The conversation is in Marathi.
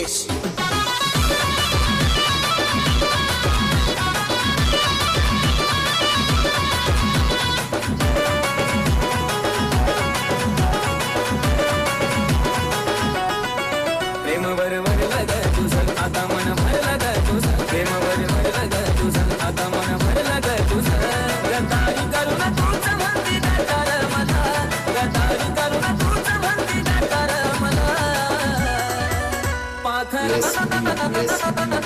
उमेश. प्रेम बरोबर लग तुझं आता मन भरलं ग तुझं प्रेम बरोबर लग तुझं आता मन भरलं ग तुझं गदारी करून तूच म्हणती गातार मला गदारी करून तूच म्हणती गातार मला Yes, yes.